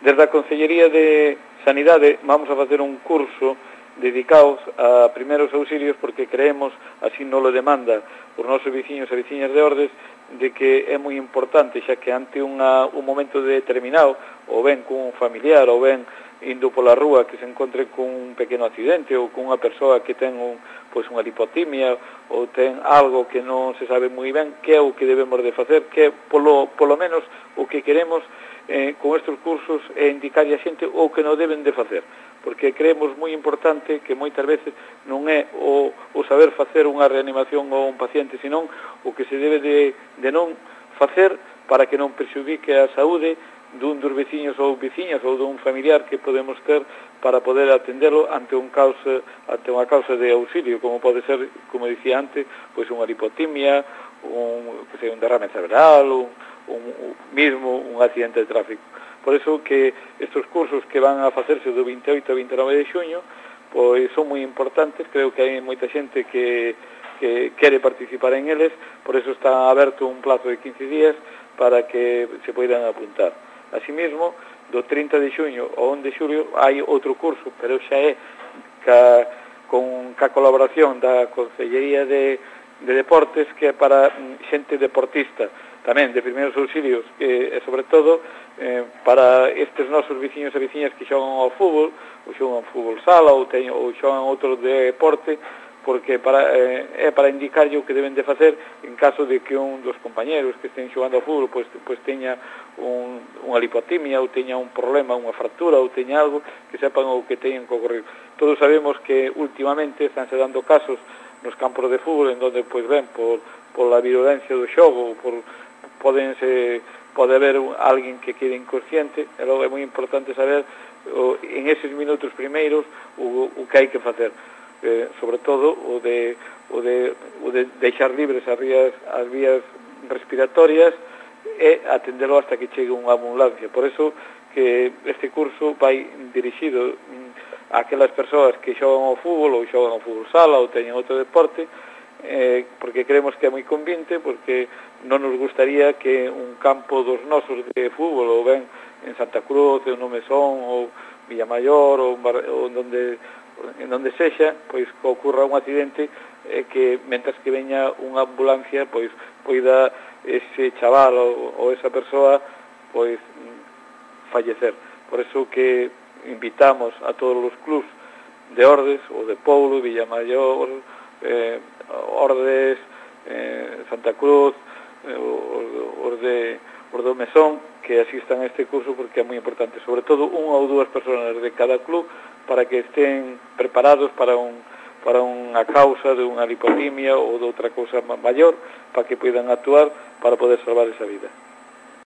Desde a Consellería de Sanidade vamos a facer un curso dedicados a primeiros auxilios porque creemos, así non lo demanda os nosos veciños e veciñas de Ordes, de que é moi importante, xa que ante un momento determinado, ou ben cun familiar, ou ben indo pola rúa que se encontre con un pequeno accidente ou con unha persoa que ten unha lipotimia ou ten algo que non se sabe moi ben, que é o que debemos de facer, que é polo menos o que queremos con estes cursos é indicar a xente o que non deben de facer, porque creemos moi importante que moitas veces non é o saber facer unha reanimación ou un paciente, senón o que se debe de non facer para que non perxudique a saúde dun dos veciños ou veciñas ou dun familiar que podemos ter para poder atendelo ante unha causa de auxilio, como pode ser, como dicía antes, pois unha lipotimia, un derrame cerebral, mesmo un accidente de tráfico. Por eso que estes cursos que van a facerse do 28 ao 29 de xuño, pois son moi importantes, creo que hai moita xente que quere participar en eles, por eso está aberto un plazo de 15 días para que se poidan apuntar. Asimismo, do 30 de xuño ao 1 de xulio hai outro curso, pero xa é con colaboración da Consellería de Deportes, que é para xente deportista, tamén de primeiros auxilios, e sobre todo para estes nosos veciños e veciñas que xogan ao fútbol, ou xogan ao fútbol sala, ou xogan outro deporte, porque é para indicarlle o que deben de facer en caso de que un dos compañeros que estén xogando ao fútbol pois teña unha lipotimia, ou teña un problema, unha fractura, ou teña algo, que sepan o que teñen que ocorrer. Todos sabemos que últimamente estánse dando casos nos campos de fútbol en donde, pois ben, pola virulencia do xogo, pode haber alguén que quede inconsciente, e logo é moi importante saber en eses minutos primeiros o que hai que facer, sobre todo o de deixar libres as vías respiratorias e atendelo hasta que chegue unha ambulancia. Por eso que este curso vai dirixido a aquelas persoas que xogan ao fútbol ou xogan ao fútbol sala ou teñen outro deporte, porque creemos que é moi convinte, porque non nos gustaría que un campo dos nosos de fútbol, ou ben en Santa Cruz, ou no Mesón, ou Villamayor, ou en donde sexa, pois que ocurra un accidente, que mentras que veña unha ambulancia, pois poida ese chaval ou esa persoa pois fallecer. Por eso que invitamos a todos os clubs de Ordes, ou de Poulo, Villamayor, Ordes, Santa Cruz, os do Mesón, que asistan a este curso, porque é moi importante, sobre todo unha ou dúas persoas de cada club, para que estén preparados para unha causa de unha lipotimia ou de outra cousa maior, para que poidan actuar para poder salvar esa vida.